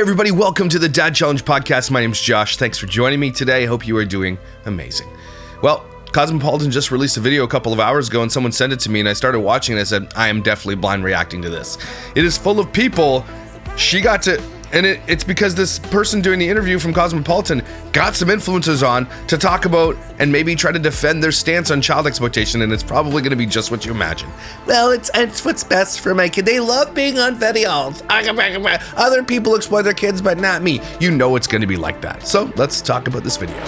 Hey everybody, welcome to the Dad Challenge podcast. My name's Josh. Thanks for joining me today. I hope you are doing amazing. Well, Cosmopolitan just released a video a couple of hours ago and someone sent it to me and I started watching and I said, I am definitely blind reacting to this. It is full of people. She got to, and it's because this person doing the interview from Cosmopolitan got some influencers on to talk about and maybe try to defend their stance on child exploitation, and it's probably going to be just what you imagine. Well, it's what's best for my kid. They love being on videos. Other people exploit their kids, but not me. You know it's going to be like that. So let's talk about this video.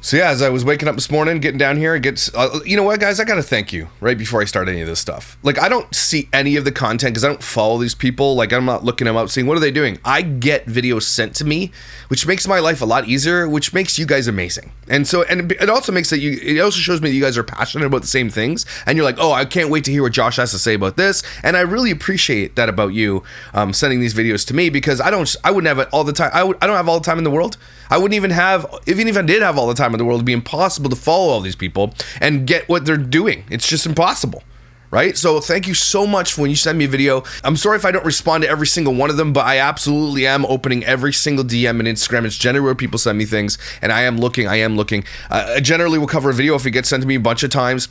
So yeah, as I was waking up this morning, getting down here, it gets, you know what, guys, I gotta thank you right before I start any of this stuff. Like, I don't see any of the content because I don't follow these people. Like, I'm not looking them up, seeing what are they doing. I get videos sent to me, which makes my life a lot easier, which makes you guys amazing. And so, and it also makes that it also shows me that you guys are passionate about the same things. And you're like, oh, I can't wait to hear what Josh has to say about this. And I really appreciate that about you sending these videos to me, because I wouldn't have it all the time. I don't have all the time in the world. I wouldn't even have, even if I did have all the time in the world, it'd be impossible to follow all these people and get what they're doing. It's just impossible, right? So thank you so much for when you send me a video. I'm sorry if I don't respond to every single one of them, but I absolutely am opening every single DM and Instagram. It's generally where people send me things, and I am looking. I generally will cover a video if it gets sent to me a bunch of times.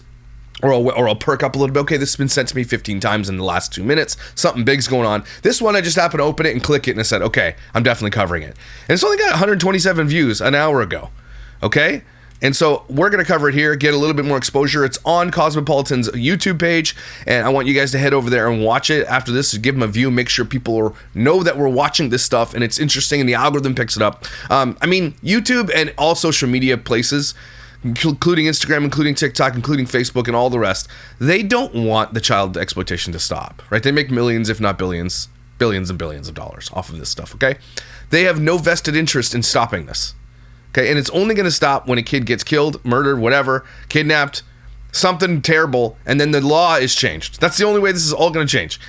Or I'll perk up a little bit. Okay, this has been sent to me 15 times in the last 2 minutes. Something big's going on. This one, I just happened to open it and click it, and I said, okay, I'm definitely covering it. And it's only got 127 views an hour ago. Okay? And so we're going to cover it here, get a little bit more exposure. It's on Cosmopolitan's YouTube page, and I want you guys to head over there and watch it after this, to give them a view, make sure people know that we're watching this stuff and it's interesting and the algorithm picks it up. I mean, YouTube and all social media places, including Instagram, including TikTok, including Facebook, and all the rest, they don't want the child exploitation to stop, right? They make millions, if not billions and billions of dollars off of this stuff, okay? They have no vested interest in stopping this, okay? And it's only going to stop when a kid gets killed, murdered, whatever, kidnapped, something terrible, and then the law is changed. That's the only way this is all going to change.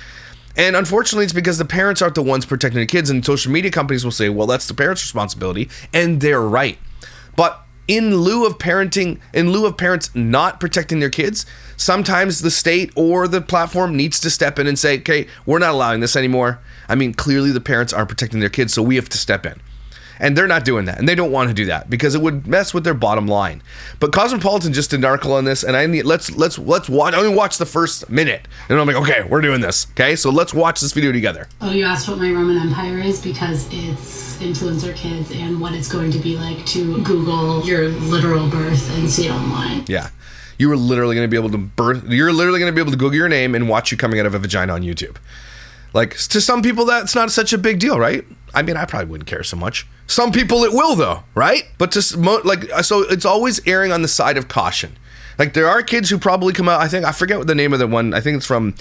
And unfortunately, it's because the parents aren't the ones protecting the kids, and social media companies will say, well, that's the parents' responsibility, and they're right. But in lieu of parents not protecting their kids, sometimes the state or the platform needs to step in and say, okay, we're not allowing this anymore. I mean, clearly the parents aren't protecting their kids, so we have to step in. And they're not doing that, and they don't want to do that because it would mess with their bottom line. But Cosmopolitan just did an article on this, and let's watch. I only watch the first minute, and I'm like, okay, we're doing this. Okay, so let's watch this video together. Oh, you asked what my Roman Empire is because it's influencer kids and what it's going to be like to Google your literal birth and see it online. Yeah, you were literally going to be able to birth. You're literally going to be able to Google your name and watch you coming out of a vagina on YouTube. Like, to some people, that's not such a big deal, right? I mean, I probably wouldn't care so much. Some people it will, though, right? But so it's always erring on the side of caution. Like, there are kids who probably come out, I forget what the name of the one, I think it's from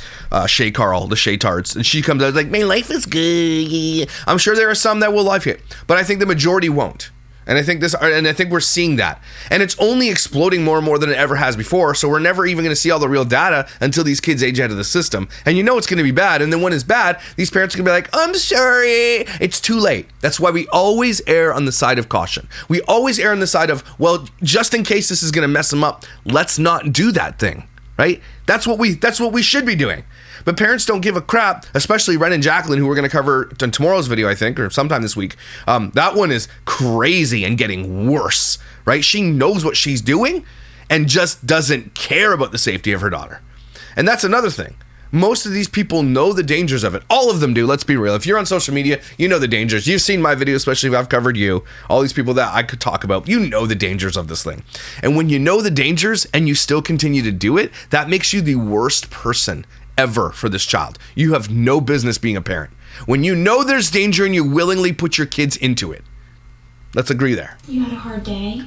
Shay Carl, the Shay Tarts, and she comes out like, my life is good. I'm sure there are some that will life it, but I think the majority won't. And I think we're seeing that. And it's only exploding more and more than it ever has before, so we're never even going to see all the real data until these kids age out of the system. And you know it's going to be bad, and then when it's bad, these parents are going to be like, I'm sorry. It's too late. That's why we always err on the side of caution. We always err on the side of, well, just in case this is going to mess them up, let's not do that thing, right? That's what we should be doing. But parents don't give a crap, especially Ren and Jacqueline, who we're going to cover in tomorrow's video, I think, or sometime this week. That one is crazy and getting worse, right? She knows what she's doing and just doesn't care about the safety of her daughter. And that's another thing. Most of these people know the dangers of it. All of them do, let's be real. If you're on social media, you know the dangers. You've seen my video, especially if I've covered you. All these people that I could talk about, you know the dangers of this thing. And when you know the dangers and you still continue to do it, that makes you the worst person ever for this child. You have no business being a parent. When you know there's danger and you willingly put your kids into it. Let's agree there. You had a hard day?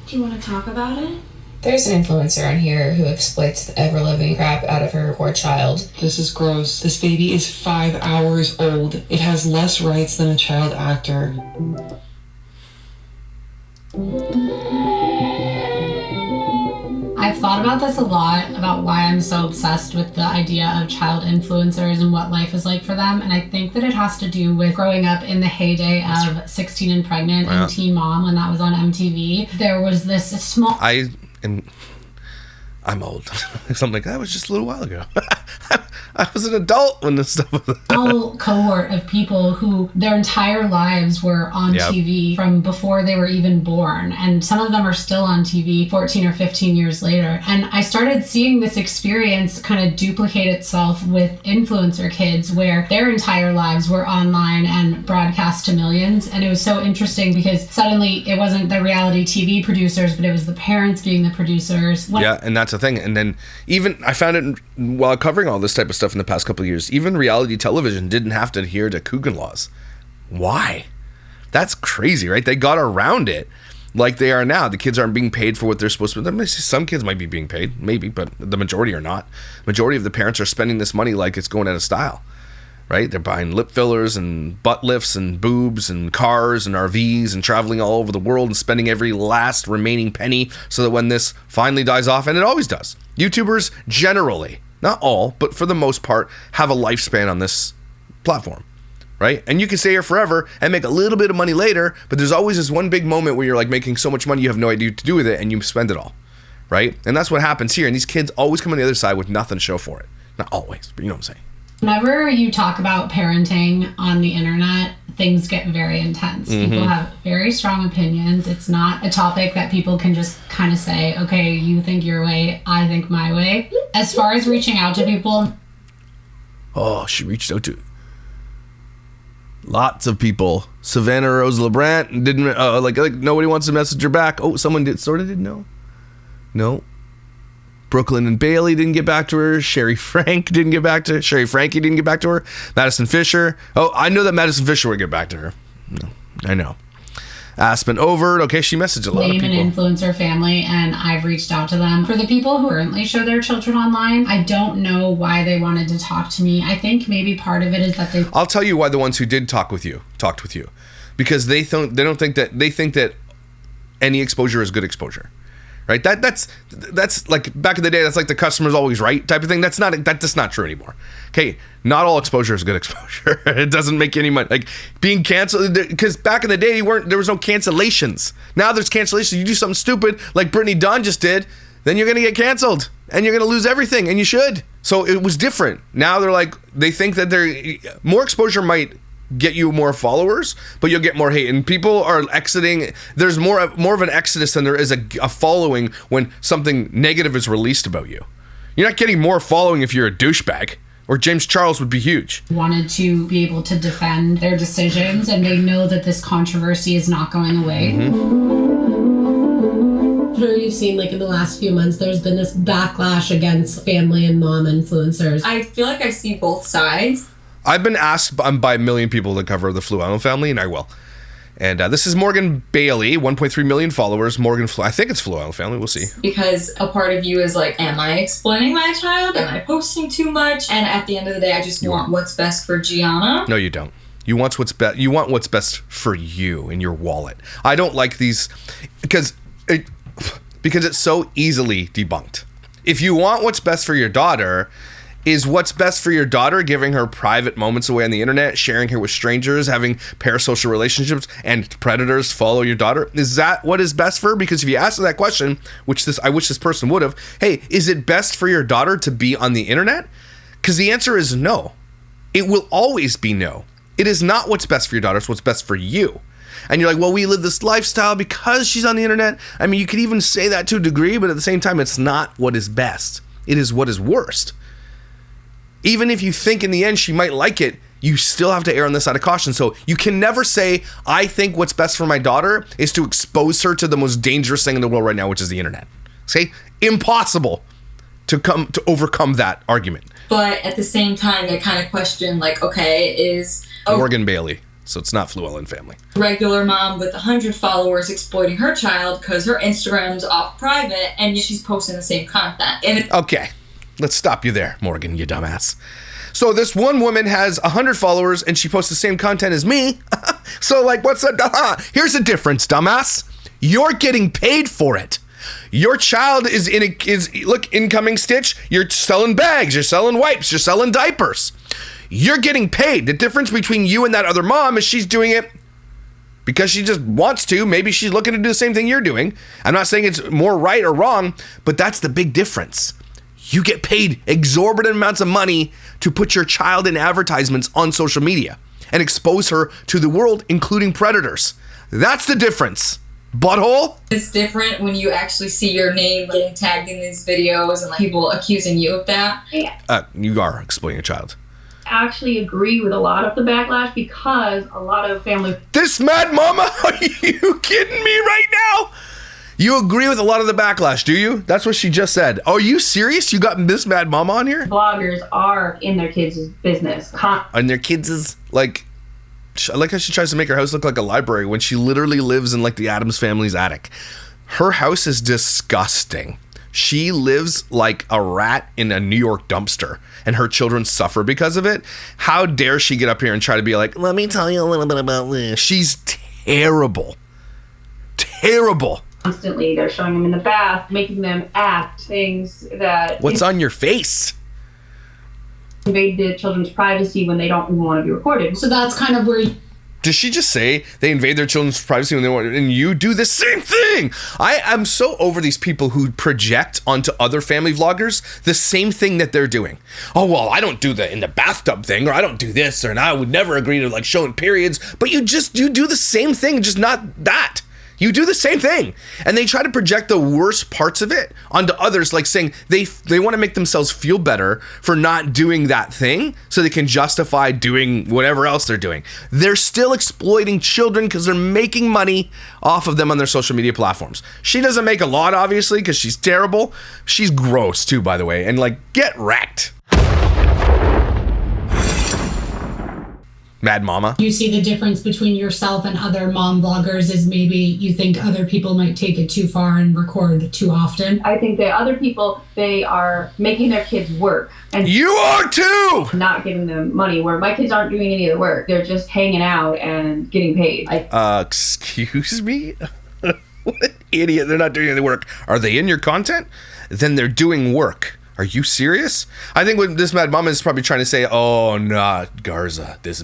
Do you want to talk about it? There's an influencer on here who exploits the ever-living crap out of her poor child. This is gross. This baby is 5 hours old. It has less rights than a child actor. I've thought thought about this a lot, about why I'm so obsessed with the idea of child influencers and what life is like for them. And I think that it has to do with growing up in the heyday of 16 and Pregnant and Teen Mom when that was on MTV. There was this small... I'm old. Something like that was just a little while ago. I was an adult when this stuff was... whole cohort of people who their entire lives were on TV from before they were even born. And some of them are still on TV 14 or 15 years later. And I started seeing this experience kind of duplicate itself with influencer kids where their entire lives were online and broadcast to millions. And it was so interesting because suddenly it wasn't the reality TV producers, but it was the parents being the producers. And that's the thing. And then even I found it while covering all this type of stuff in the past couple of years, even reality television didn't have to adhere to Coogan laws. Why? That's crazy, right? They got around it like they are now. The kids aren't being paid for what they're supposed to. Some kids might be being paid, maybe, but the majority are not. Majority of the parents are spending this money like it's going out of style, right? They're buying lip fillers and butt lifts and boobs and cars and RVs and traveling all over the world and spending every last remaining penny so that when this finally dies off, and it always does. YouTubers generally, not all, but for the most part, have a lifespan on this platform, right? And you can stay here forever and make a little bit of money later, but there's always this one big moment where you're like making so much money you have no idea what to do with it and you spend it all, right? And that's what happens here. And these kids always come on the other side with nothing to show for it. Not always, but you know what I'm saying. Whenever you talk about parenting on the internet, things get very intense. People have very strong opinions. It's not a topic that people can just kind of say, okay, you think your way, I think my way. As far as reaching out to people. Oh, she reached out to lots of people. Savannah Rose LeBrant didn't, like nobody wants to message her back. Oh, someone didn't know. No. Brooklyn and Bailey didn't get back to her. Sherry Frankie didn't get back to her. Madison Fisher. Oh, I know that Madison Fisher would get back to her. No, I know. Aspen Overt. Okay, she messaged a lot of people. Name an influencer family, and I've reached out to them. For the people who currently show their children online, I don't know why they wanted to talk to me. I think maybe part of it is that I'll tell you why the ones who did talked with you. Because they think that any exposure is good exposure. Right? That's like back in the day, that's like the customer's always right type of thing. That's not true anymore. Okay, not all exposure is good exposure. It doesn't make any money. Like being canceled, because back in the day there was no cancellations. Now there's cancellations. You do something stupid like Brittany Dunn just did, then you're gonna get canceled and you're gonna lose everything, and you should. So it was different. Now they think that more exposure might get you more followers, but you'll get more hate, and people are exiting. There's more of an exodus than there is a following when something negative is released about you. You're not getting more following if you're a douchebag, or James Charles would be huge. Wanted to be able to defend their decisions, and they know that this controversy is not going away. Sure, you've seen like in the last few months there's been this backlash against family and mom influencers. I feel like I see both sides. I've been asked by a million people to cover the Fluellen family, and I will. And this is Morgan Bailey, 1.3 million followers. I think it's Fluellen family. We'll see. Because a part of you is like, am I exploiting my child? Am I posting too much? And at the end of the day, I just want what's best for Gianna. No, you don't. You want what's best. You want what's best for you in your wallet. I don't like these because it's so easily debunked. If you want what's best for your daughter, is what's best for your daughter giving her private moments away on the internet, sharing her with strangers, having parasocial relationships, and predators follow your daughter? Is that what is best for her? Because if you ask her that question, I wish this person would have, hey, is it best for your daughter to be on the internet? Because the answer is no. It will always be no. It is not what's best for your daughter, it's what's best for you. And you're like, well, we live this lifestyle because she's on the internet. I mean, you could even say that to a degree, but at the same time, it's not what is best. It is what is worst. Even if you think in the end she might like it, you still have to err on the side of caution. So you can never say, I think what's best for my daughter is to expose her to the most dangerous thing in the world right now, which is the internet. See? Impossible to overcome that argument. But at the same time, I kind of question, like, okay, is Morgan Bailey. So it's not Fluellen family. Regular mom with 100 followers exploiting her child because her Instagram's off private and she's posting the same content. Okay. Let's stop you there, Morgan, you dumbass. So this one woman has 100 followers and she posts the same content as me. So like, what's that? Here's the difference, dumbass. You're getting paid for it. Your child is look, incoming stitch. You're selling bags. You're selling wipes. You're selling diapers. You're getting paid. The difference between you and that other mom is she's doing it because she just wants to. Maybe she's looking to do the same thing you're doing. I'm not saying it's more right or wrong, but that's the big difference. You get paid exorbitant amounts of money to put your child in advertisements on social media and expose her to the world, including predators. That's the difference. Butthole? It's different when you actually see your name getting tagged in these videos and like people accusing you of that. You are exploiting a child. Actually agree with a lot of the backlash because a lot of family. This mad mama? Are you kidding me right now? You agree with a lot of the backlash, do you? That's what she just said. Are you serious? You got this mad mama on here? Bloggers are in their kids' business. And their kids is like how she tries to make her house look like a library when she literally lives in like the Addams family's attic. Her house is disgusting. She lives like a rat in a New York dumpster, and her children suffer because of it. How dare she get up here and try to be like, let me tell you a little bit about this. She's terrible. Terrible. Constantly, they're showing them in the bath, making them act things that... What's on your face? Invade the children's privacy when they don't even want to be recorded. So that's kind of where... Did she just say they invade their children's privacy when they want, and you do the same thing? I am so over these people who project onto other family vloggers the same thing that they're doing. Oh, well, I don't do the in the bathtub thing, or I don't do this, or and I would never agree to like showing periods, but you do the same thing, just not that. You do the same thing. And they try to project the worst parts of it onto others, like saying they want to make themselves feel better for not doing that thing so they can justify doing whatever else they're doing. They're still exploiting children because they're making money off of them on their social media platforms. She doesn't make a lot, obviously, because she's terrible. She's gross, too, by the way. And, like, get wrecked. Mad mama. You see the difference between yourself and other mom vloggers is maybe you think other people might take it too far and record too often. I think that other people, they are making their kids work. And you are too! Not giving them money, where my kids aren't doing any of the work. They're just hanging out and getting paid. Excuse me? What an idiot. They're not doing any work. Are they in your content? Then they're doing work. Are you serious? I think what this mad mama is probably trying to say, oh, not Garza, this.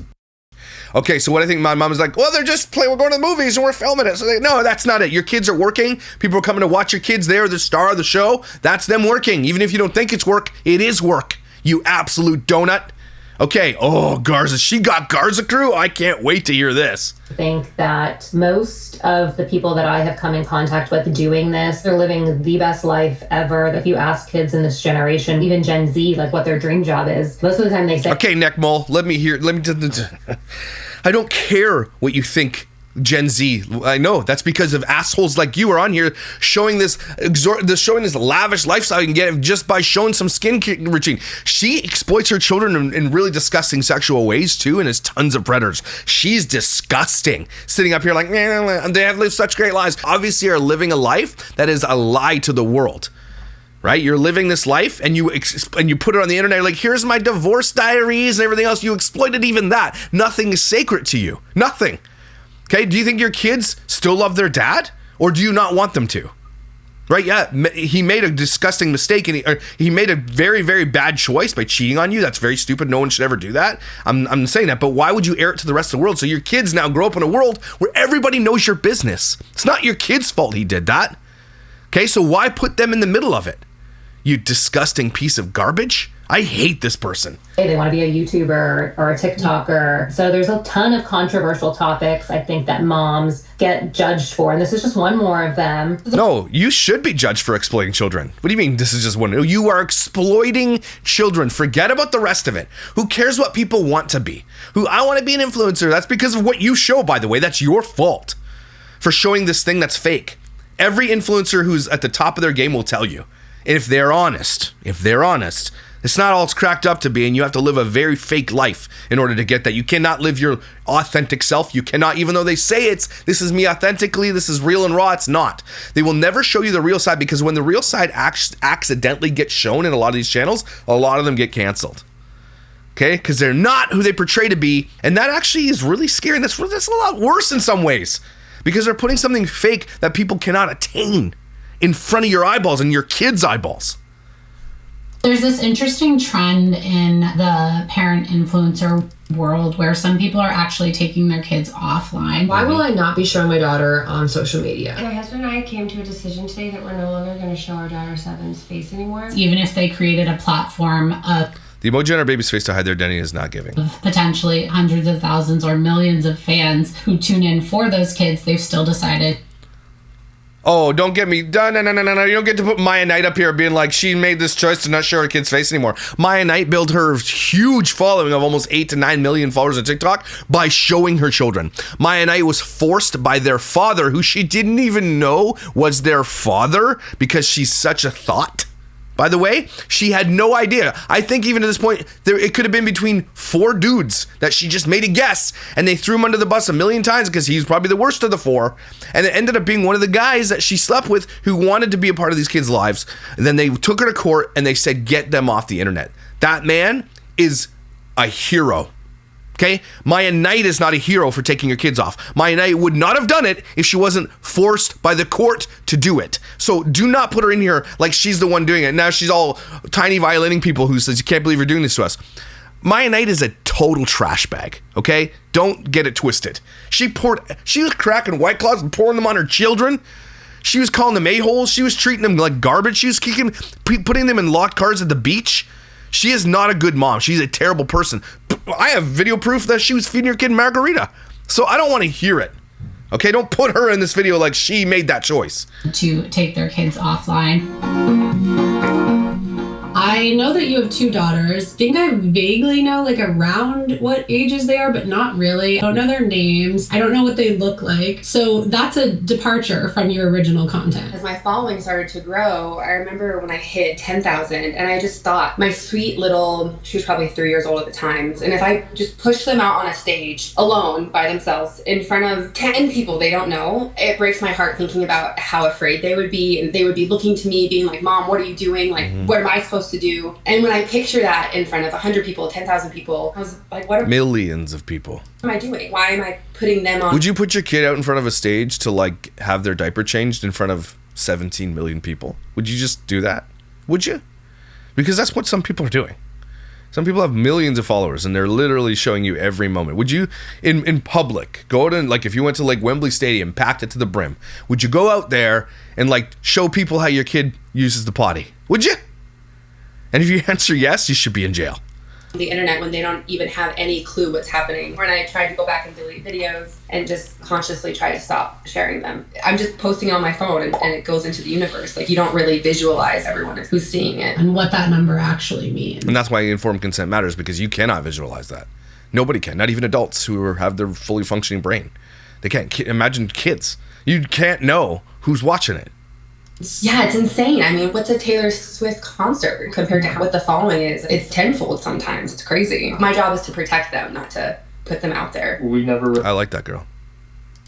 Okay, so what I think my mom is like, well, we're going to the movies and we're filming it. So no, that's not it. Your kids are working. People are coming to watch your kids. They're the star of the show. That's them working. Even if you don't think it's work, it is work. You absolute donut. Okay, oh, Garza, she got Garza Crew? I can't wait to hear this. I think that most of the people that I have come in contact with doing this, they're living the best life ever. If you ask kids in this generation, even Gen Z, like what their dream job is, most of the time they say... Okay, neck mole, I don't care what you think, Gen Z. I know that's because of assholes like you are on here showing this lavish lifestyle you can get just by showing some skin routine. She exploits her children in really disgusting sexual ways too, and has tons of predators. She's disgusting. Sitting up here like, they have lived such great lives. Obviously, are living a life that is a lie to the world. Right? You're living this life and you put it on the internet like, here's my divorce diaries and everything else. You exploited even that. Nothing is sacred to you. Nothing. Okay? Do you think your kids still love their dad? Or do you not want them to? Right? Yeah. He made a disgusting mistake and he made a very, very bad choice by cheating on you. That's very stupid. No one should ever do that. I'm saying that. But why would you air it to the rest of the world? So your kids now grow up in a world where everybody knows your business. It's not your kid's fault he did that. Okay? So why put them in the middle of it? You disgusting piece of garbage. I hate this person. They want to be a YouTuber or a TikToker. So there's a ton of controversial topics I think that moms get judged for. And this is just one more of them. No, you should be judged for exploiting children. What do you mean this is just one? You are exploiting children. Forget about the rest of it. Who cares what people want to be? I want to be an influencer. That's because of what you show, by the way. That's your fault for showing this thing that's fake. Every influencer who's at the top of their game will tell you. If they're honest, it's not all it's cracked up to be, and you have to live a very fake life in order to get that. You cannot live your authentic self. You cannot, even though they say this is me authentically, this is real and raw, it's not. They will never show you the real side, because when the real side accidentally gets shown in a lot of these channels, a lot of them get canceled. Okay? Because they're not who they portray to be, and that actually is really scary. That's a lot worse in some ways, because they're putting something fake that people cannot attain. in front of your eyeballs and your kids' eyeballs. There's this interesting trend in the parent influencer world where some people are actually taking their kids offline. Why will I not be showing my daughter on social media? My husband and I came to a decision today that we're no longer going to show our daughter Seven's face anymore. Even if they created a platform of The emoji on our baby's face to hide their identity is not giving. potentially hundreds of thousands or millions of fans who tune in for those kids, they've still decided. Oh, don't get me done. No. You don't get to put Maya Knight up here being like, she made this choice to not show her kid's face anymore. Maya Knight built her huge following of almost 8 to 9 million followers on TikTok by showing her children. Maya Knight was forced by their father, who she didn't even know was their father, because she's such a thought. By the way, she had no idea. I think even at this point, it could have been between 4 dudes that she just made a guess, and they threw him under the bus a million times because he's probably the worst of the 4. And it ended up being one of the guys that she slept with who wanted to be a part of these kids' lives. And then they took her to court and they said, get them off the internet. That man is a hero. Okay? Maya Knight is not a hero for taking her kids off. Maya Knight would not have done it if she wasn't forced by the court to do it. So do not put her in here like she's the one doing it. Now she's all tiny violating people who says, you can't believe you're doing this to us. Maya Knight is a total trash bag, okay? Don't get it twisted. She was cracking White Claws and pouring them on her children. She was calling them a-holes. She was treating them like garbage. She was putting them in locked cars at the beach. She is not a good mom. She's a terrible person. I have video proof that she was feeding her kid margarita. So I don't want to hear it. Okay, don't put her in this video like she made that choice. To take their kids offline. I know that you have 2 daughters. I think I vaguely know like around what ages they are, but not really. I don't know their names. I don't know what they look like. So that's a departure from your original content. As my following started to grow, I remember when I hit 10,000 and I just thought my sweet little, she was probably 3 years old at the time. And if I just push them out on a stage alone by themselves in front of 10 people they don't know, it breaks my heart thinking about how afraid they would be. And they would be looking to me being like, Mom, what are you doing? Like, what am I supposed to do? And when I picture that in front of 100 people, 10,000 people, I was like, millions of people. What am I doing? Why am I putting them on? Would you put your kid out in front of a stage to like have their diaper changed in front of 17 million people? Would you just do that? Would you? Because that's what some people are doing. Some people have millions of followers and they're literally showing you every moment. Would you, in public, go to, like if you went to like Wembley Stadium, packed it to the brim, would you go out there and like show people how your kid uses the potty? Would you? And if you answer yes, you should be in jail. The internet when they don't even have any clue what's happening. When I tried to go back and delete videos and just consciously try to stop sharing them. I'm just posting on my phone and it goes into the universe. Like you don't really visualize everyone who's seeing it. And what that number actually means. And that's why informed consent matters, because you cannot visualize that. Nobody can, not even adults who have their fully functioning brain. They can't. Imagine kids. You can't know who's watching it. Yeah, it's insane. I mean, what's a Taylor Swift concert compared to what the following is? It's tenfold sometimes. It's crazy. My job is to protect them, not to put them out there. I like that girl.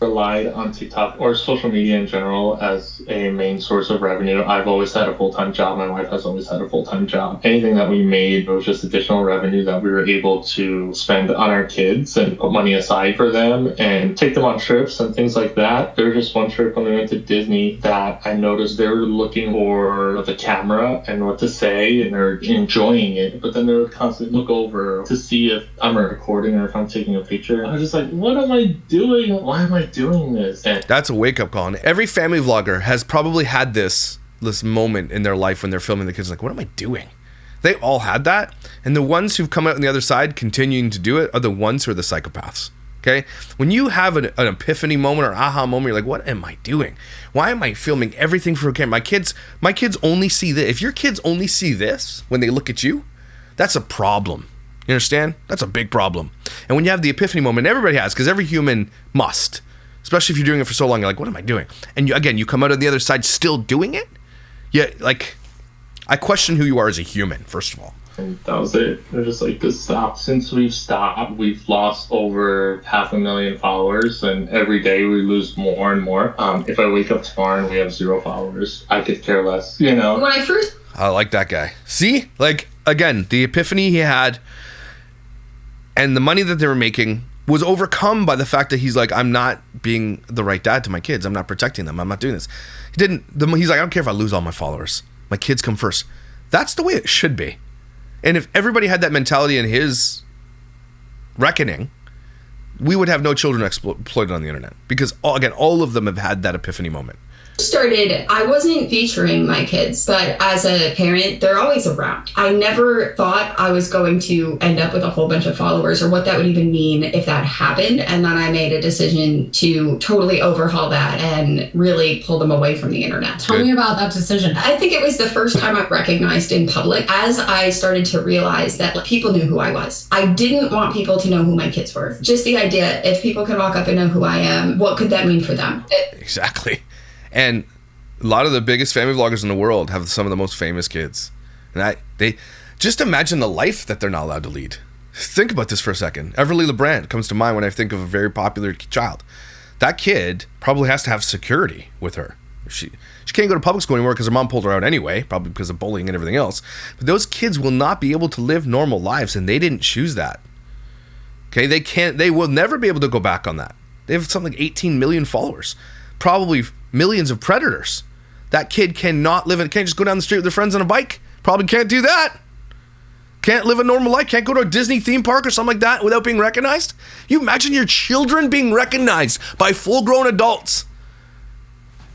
Relied on TikTok or social media in general as a main source of revenue. I've always had a full-time job. My wife has always had a full-time job. Anything that we made was just additional revenue that we were able to spend on our kids and put money aside for them and take them on trips and things like that. There was just one trip when we went to Disney that I noticed they were looking for the camera and what to say, and they're enjoying it, but then they would constantly look over to see if I'm recording or if I'm taking a picture. I was just like, what am I doing? Why am I doing this? And that's a wake-up call. And every family vlogger has probably had this moment in their life when they're filming the kids, like, what am I doing? They all had that. And the ones who've come out on the other side continuing to do it are the ones who are the psychopaths. Okay? When you have an epiphany moment or aha moment, you're like, what am I doing? Why am I filming everything for a camera? My kids only see this. If your kids only see this when they look at you, that's a problem. You understand? That's a big problem. And when you have the epiphany moment, everybody has, because every human must. Especially if you're doing it for so long, you're like, what am I doing? And you come out on the other side still doing it? Yeah, like, I question who you are as a human, first of all. And that was it. They're just like, just stop. Since we've stopped, we've lost over 500,000 followers, and every day we lose more and more. If I wake up tomorrow and we have 0 followers, I could care less, you know? When I first... I like that guy. See? Like, again, the epiphany he had and the money that they were making was overcome by the fact that he's like, I'm not being the right dad to my kids. I'm not protecting them. I'm not doing this. He's like, I don't care if I lose all my followers. My kids come first. That's the way it should be. And if everybody had that mentality in his reckoning, we would have no children exploited on the internet, because all of them have had that epiphany moment. I wasn't featuring my kids, but as a parent, they're always around. I never thought I was going to end up with a whole bunch of followers or what that would even mean if that happened. And then I made a decision to totally overhaul that and really pull them away from the internet. Tell me about that decision. I think it was the first time I've recognized in public, as I started to realize that people knew who I was. I didn't want people to know who my kids were. Just the idea, if people could walk up and know who I am, what could that mean for them? Exactly. And a lot of the biggest family vloggers in the world have some of the most famous kids. And they just imagine the life that they're not allowed to lead. Think about this for a second. Everly LeBrand comes to mind when I think of a very popular child. That kid probably has to have security with her. She can't go to public school anymore because her mom pulled her out anyway, probably because of bullying and everything else. But those kids will not be able to live normal lives, and they didn't choose that. Okay, they will never be able to go back on that. They have something like 18 million followers. Probably millions of predators. That kid cannot can't just go down the street with their friends on a bike. Probably can't do that. Can't live a normal life. Can't go to a Disney theme park or something like that without being recognized. You imagine your children being recognized by full-grown adults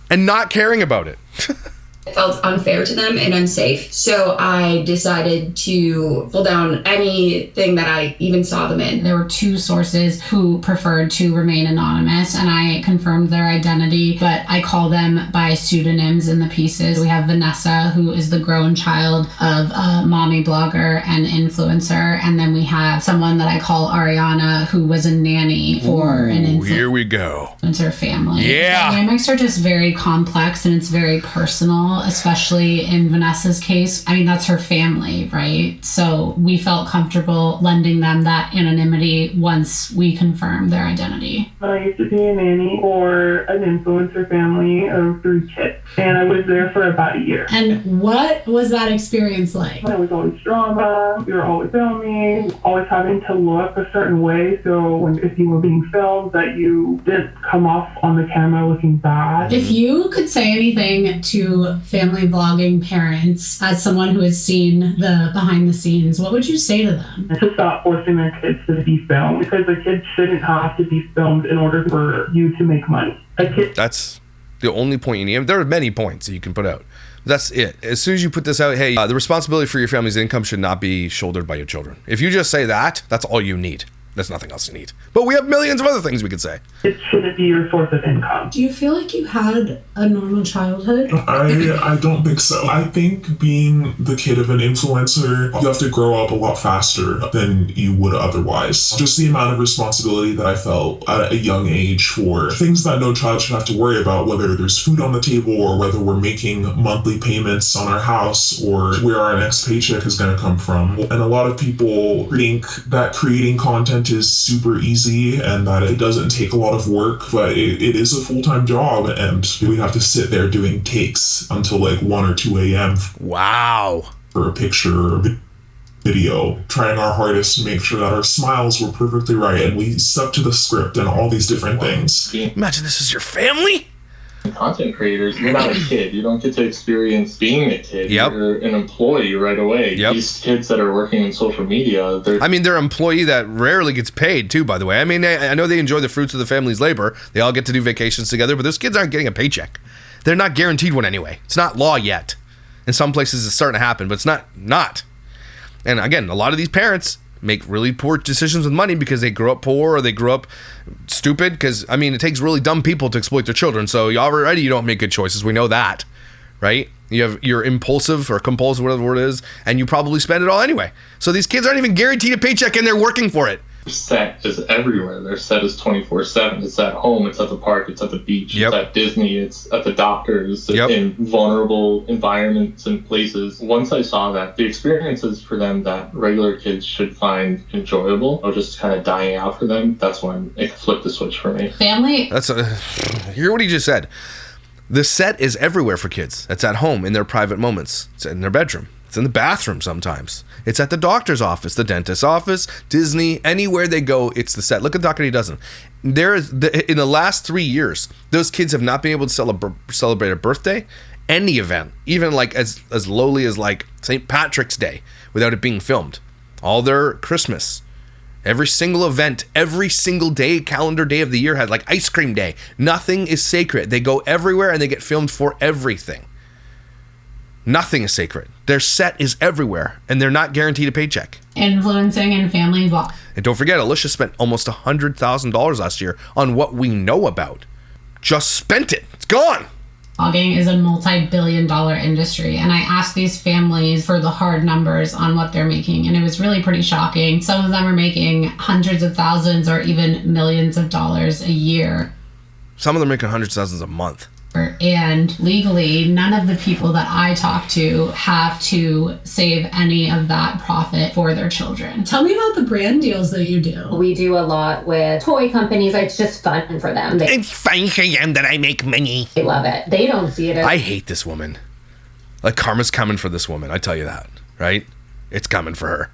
and not caring about it. It felt unfair to them and unsafe. So I decided to pull down anything that I even saw them in. There were two sources who preferred to remain anonymous, and I confirmed their identity, but I call them by pseudonyms in the pieces. We have Vanessa, who is the grown child of a mommy blogger and influencer, and then we have someone that I call Ariana, who was a nanny for an influencer. Here we go. Family. Yeah. The dynamics are just very complex, and it's very personal, especially in Vanessa's case. I mean, that's her family, right? So we felt comfortable lending them that anonymity once we confirmed their identity. I used to be a nanny for an influencer family of 3 kids, and I was there for about a year. And what was that experience like? There was always drama. We were always filming, always having to look a certain way. So if you were being filmed, that you didn't come off on the camera looking bad. If you could say anything to family vlogging parents, as someone who has seen the behind the scenes, what would you say to them? To stop forcing their kids to be filmed, because the kids shouldn't have to be filmed in order for you to make money. That's the only point you need. There are many points that you can put out. That's it. As soon as you put this out, hey, the responsibility for your family's income should not be shouldered by your children. If you just say that, that's all you need. There's nothing else you need. But we have millions of other things we could say. It shouldn't be your source of income. Do you feel like you had a normal childhood? I don't think so. I think being the kid of an influencer, you have to grow up a lot faster than you would otherwise. Just the amount of responsibility that I felt at a young age for things that no child should have to worry about, whether there's food on the table or whether we're making monthly payments on our house or where our next paycheck is going to come from. And a lot of people think that creating content is super easy and that it doesn't take a lot of work, but it is a full-time job, and we have to sit there doing takes until like 1 or 2 a.m. Wow. For a picture or video, trying our hardest to make sure that our smiles were perfectly right and we stuck to the script and all these different things. Imagine this is your family? Content creators, you're not a kid. You don't get to experience being a kid. Yep. You're an employee right away. Yep. These kids that are working in social media, they're an employee that rarely gets paid too, by the way. I mean, I know they enjoy the fruits of the family's labor. They all get to do vacations together, but those kids aren't getting a paycheck. They're not guaranteed one anyway. It's not law yet. In some places it's starting to happen, but it's not. And again, a lot of these parents make really poor decisions with money because they grew up poor or they grew up stupid, because it takes really dumb people to exploit their children. So you don't make good choices. We know that, right? You're impulsive or compulsive, whatever the word is, and you probably spend it all anyway. So these kids aren't even guaranteed a paycheck and they're working for it. set is everywhere. Their set is 24/7. It's at home, it's at the park, it's at the beach, it's at Disney, it's at the doctors, in vulnerable environments and places. Once I saw that, the experiences for them that regular kids should find enjoyable or just kind of dying out for them, that's when it flipped the switch for me. Family. Hear what he just said. The set is everywhere for kids. It's at home, in their private moments. It's in their bedroom. It's in the bathroom sometimes. It's at the doctor's office, the dentist's office, Disney, anywhere they go, it's the set. Look at Dr. Dozen. In the last 3 years, those kids have not been able to celebrate a birthday, any event, even like as lowly as like St. Patrick's Day, without it being filmed. All their Christmas, every single event, every single day, calendar day of the year had like ice cream day. Nothing is sacred. They go everywhere and they get filmed for everything. Nothing is sacred. Their set is everywhere, and they're not guaranteed a paycheck. Influencing and family vlog. And don't forget, Alicia spent almost $100,000 last year on what we know about. Just spent it. It's gone. Vlogging is a multi-billion-dollar industry, and I asked these families for the hard numbers on what they're making, and it was really pretty shocking. Some of them are making hundreds of thousands or even millions of dollars a year. Some of them are making hundreds of thousands a month. And legally, none of the people that I talk to have to save any of that profit for their children. Tell me about the brand deals that you do. We do a lot with toy companies. It's just fun for them. It's fun for them that I make money. They love it. They don't see it as... I hate this woman. Like, karma's coming for this woman. I tell you that, right? It's coming for her.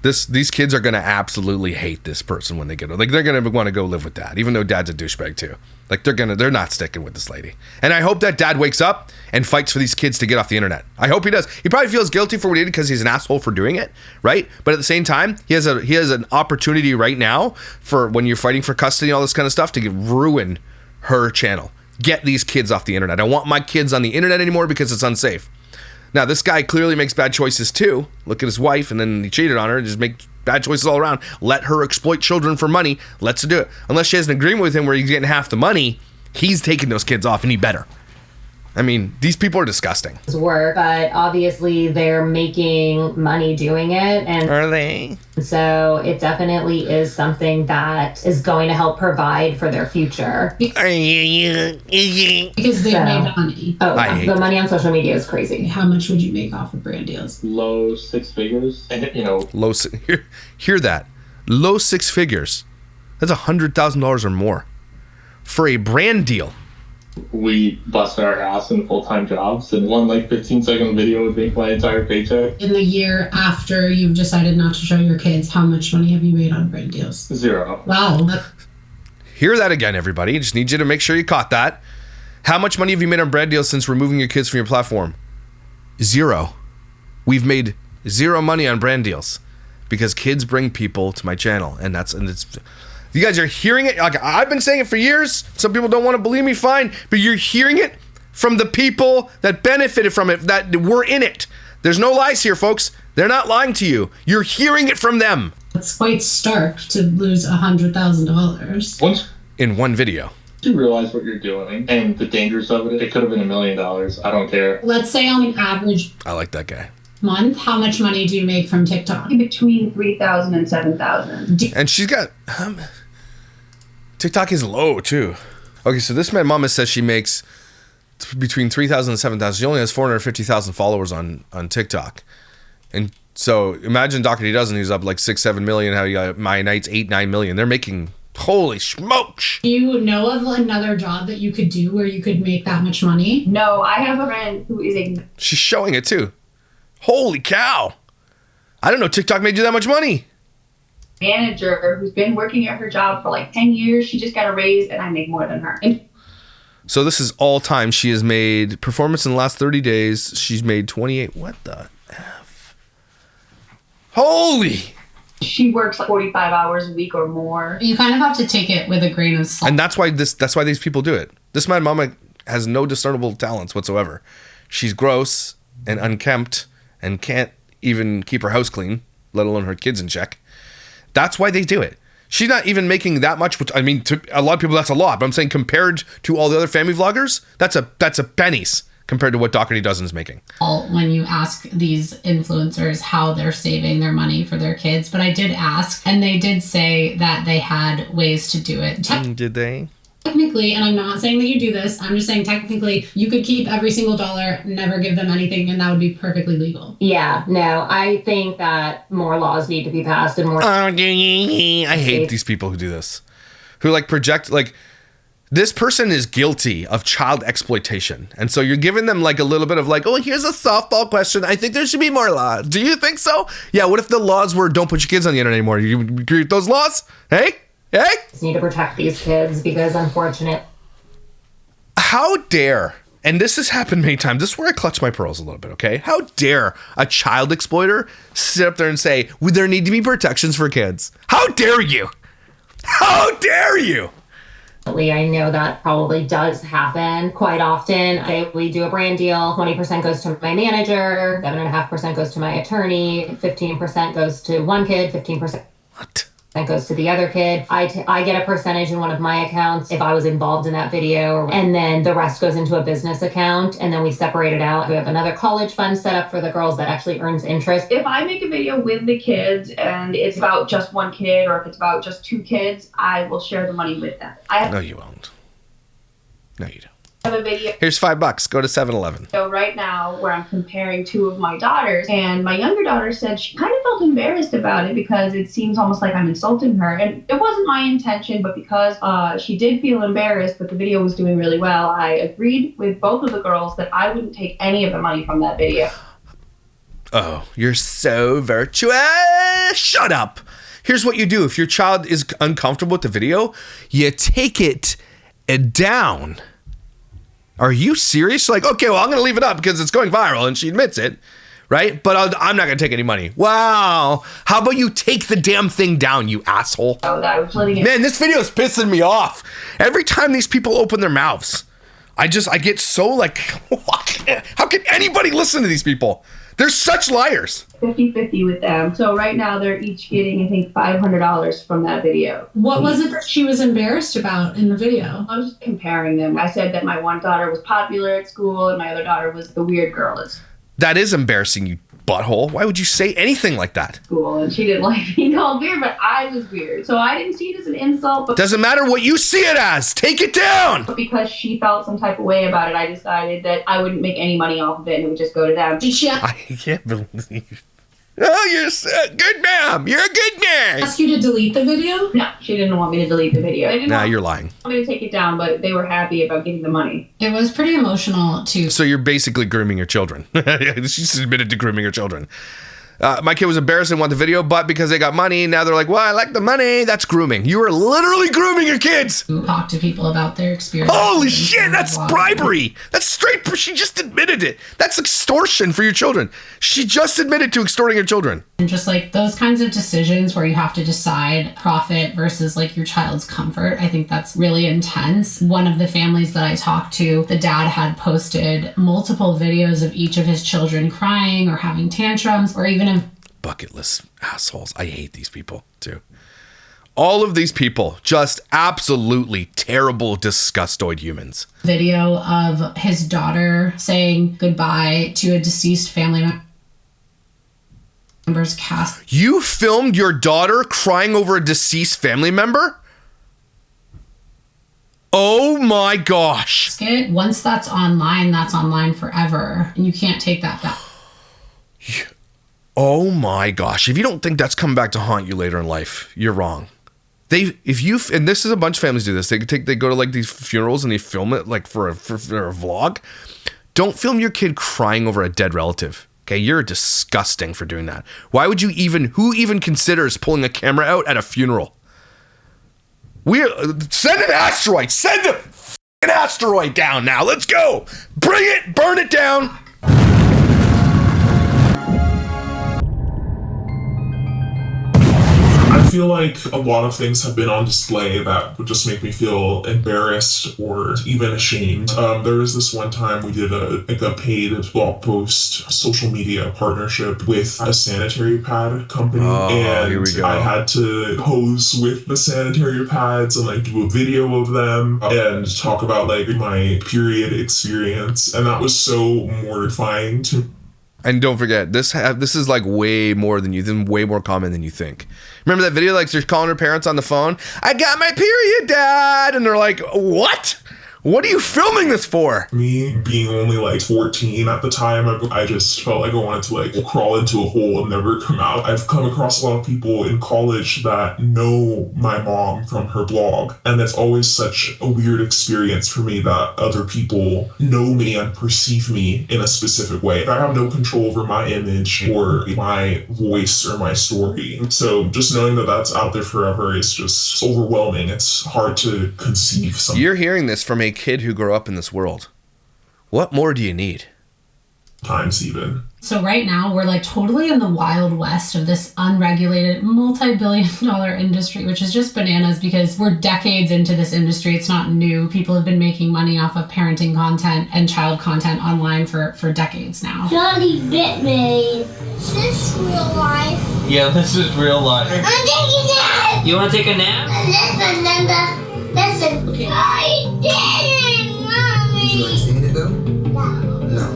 These kids are going to absolutely hate this person when they get her. Like, they're going to want to go live with dad, even though dad's a douchebag too. Like, they're not sticking with this lady. And I hope that dad wakes up and fights for these kids to get off the internet. I hope he does. He probably feels guilty for what he did because he's an asshole for doing it, right? But at the same time, he has an opportunity right now for when you're fighting for custody and all this kind of stuff to ruin her channel. Get these kids off the internet. I don't want my kids on the internet anymore because it's unsafe. Now, this guy clearly makes bad choices too. Look at his wife, and then he cheated on her and just make bad choices all around. Let her exploit children for money. Let's do it. Unless she has an agreement with him where he's getting half the money, he's taking those kids off, and he better. I mean, these people are disgusting. Work, but obviously they're making money doing it. And are they? So it definitely is something that is going to help provide for their future. Because they made money. Oh, the money on social media is crazy. How much would you make off of brand deals? Low six figures. And, hear that. Low six figures. That's $100,000 or more for a brand deal. We busted our ass in full-time jobs, and one 15-second video would make my entire paycheck. In the year after you've decided not to show your kids, how much money have you made on brand deals? 0. Wow. Hear that again, everybody. Just need you to make sure you caught that. How much money have you made on brand deals since removing your kids from your platform? 0. We've made 0 money on brand deals because kids bring people to my channel, and it's. You guys are hearing it. Like, I've been saying it for years. Some people don't want to believe me, fine. But you're hearing it from the people that benefited from it, that were in it. There's no lies here, folks. They're not lying to you. You're hearing it from them. It's quite stark to lose $100,000. In one video. You realize what you're doing and the dangers of it. It could have been $1 million. I don't care. Let's say on an average I like that guy. month, how much money do you make from TikTok? Between $3,000 and $7,000. And she's got TikTok is low too. Okay, so this man mama says she makes between 3,000 and 7,000. She only has 450,000 followers on TikTok. And so imagine Dr. Dozen, who's up like 6-7 million, how you got My Night's 8-9 million. They're making holy smokes. Do you know of another job that you could do where you could make that much money? No, I have a friend who is a... She's showing it too. Holy cow. I don't know TikTok made you that much money. Manager who's been working at her job for like 10 years. She just got a raise and I make more than her. So this is all time. She has made performance in the last 30 days. She's made 28. What the F? Holy. She works like 45 hours a week or more. You kind of have to take it with a grain of salt. And that's why these people do it. This mad mama has no discernible talents whatsoever. She's gross and unkempt and can't even keep her house clean, let alone her kids in check. That's why they do it. She's not even making that much, which, I mean, to a lot of people that's a lot, but I'm saying compared to all the other family vloggers, that's a pennies compared to what Dr. Dozen's making. When you ask these influencers how they're saving their money for their kids, but I did ask, and they did say that they had ways to do it. Did they? Technically, and I'm not saying that you do this, I'm just saying technically you could keep every single dollar, never give them anything, and that would be perfectly legal. Yeah, no, I think that more laws need to be passed and more... I hate these people who do this. Who like project, like, This person is guilty of child exploitation. And so you're giving them like a little bit of like, oh, here's a softball question. I think there should be more laws. Do you think so? Yeah, what if the laws were don't put your kids on the internet anymore? You agree with those laws? Hey? Need to protect these kids because unfortunate. How dare, and this has happened many times, this is where I clutch my pearls a little bit, okay? How dare a child exploiter sit up there and say, well, there need to be protections for kids? How dare you? How dare you? I know that probably does happen quite often. We do a brand deal, 20% goes to my manager, 7.5% goes to my attorney, 15% goes to one kid, 15% goes to the other kid. I get a percentage in one of my accounts if I was involved in that video, and then the rest goes into a business account, and then we separate it out. We have another college fund set up for the girls that actually earns interest. If I make a video with the kids and it's about just one kid, or if it's about just two kids, I will share the money with them. No, you won't. No, you don't. I have a video. Here's $5. Go to 7-Eleven. So right now where I'm comparing two of my daughters, and my younger daughter said she kind of felt embarrassed about it because it seems almost like I'm insulting her. And it wasn't my intention, but because she did feel embarrassed, but the video was doing really well, I agreed with both of the girls that I wouldn't take any of the money from that video. Oh, you're so virtuous. Shut up. Here's what you do. If your child is uncomfortable with the video, you take it down. Are you serious? Like, okay, well, I'm going to leave it up because it's going viral and she admits it, right? But I'm not going to take any money. Wow. How about you take the damn thing down, you asshole? Man, this video is pissing me off. Every time these people open their mouths, I get so like, how can anybody listen to these people? They're such liars. 50-50 with them. So right now they're each getting, I think, $500 from that video. What was it that she was embarrassed about in the video? I was just comparing them. I said that my one daughter was popular at school and my other daughter was the weird girl at That is embarrassing, you butthole. Why would you say anything like that? school. And she didn't like being called weird, but I was weird. So I didn't see it as an insult. But Doesn't matter what you see it as. Take it down. But because she felt some type of way about it, I decided that I wouldn't make any money off of it and it would just go to them. I can't believe. Oh, you're so good, ma'am. You're a good man. Ask you to delete the video? No, she didn't want me to delete the video. They didn't Nah, want you're lying. me to take it down, but they were happy about getting the money. It was pretty emotional too. So you're basically grooming your children. She's admitted to grooming her children. My kid was embarrassed and wanted the video, but because they got money, now they're like, well, I like the money. That's grooming. You are literally grooming your kids. Talk to people about their experience. Holy shit, that's bribery. That's straight. She just admitted it. That's extortion for your children. She just admitted to extorting your children. And just like those kinds of decisions where you have to decide profit versus like your child's comfort, I think that's really intense. One of the families that I talked to, the dad had posted multiple videos of each of his children crying or having tantrums or even bucket list assholes. I hate these people too. All of these people, just absolutely terrible, disgustoid humans. Video of his daughter saying goodbye to a deceased family member's cast. You filmed your daughter crying over a deceased family member? Oh my gosh. Once that's online forever, and you can't take that back. Oh my gosh. If you don't think that's coming back to haunt you later in life, you're wrong. And this is a bunch of families do this. They go to like these funerals and they film it like for a vlog. Don't film your kid crying over a dead relative. Okay, you're disgusting for doing that. Who even considers pulling a camera out at a funeral? Send an asteroid. Send an asteroid down now. Let's go. Bring it. Burn it down. I feel like a lot of things have been on display that would just make me feel embarrassed or even ashamed. There was this one time we did a paid blog post social media partnership with a sanitary pad company, and here we go. I had to pose with the sanitary pads and like do a video of them and talk about like my period experience, and that was so mortifying to me. And don't forget, this is like way more common than you think. Remember that video? Like, she's calling her parents on the phone. I got my period, Dad, and they're like, "What? What are you filming this for? Me being only like 14 at the time, I just felt like I wanted to like crawl into a hole and never come out. I've come across a lot of people in college that know my mom from her blog, and it's always such a weird experience for me that other people know me and perceive me in a specific way. I have no control over my image or my voice or my story. So just knowing that that's out there forever is just overwhelming. It's hard to conceive something. You're hearing this from a kid who grew up in this world. What more do you need? Times even. So right now we're like totally in the wild west of this unregulated multi-billion-dollar industry, which is just bananas because we're decades into this industry. It's not new. People have been making money off of parenting content and child content online for decades now. Johnny bit me. Is this real life? Yeah, this is real life. I'm taking a nap. You want to take a nap? Listen, Linda. Listen. Okay. I didn't, Mommy. Would you like to go? No.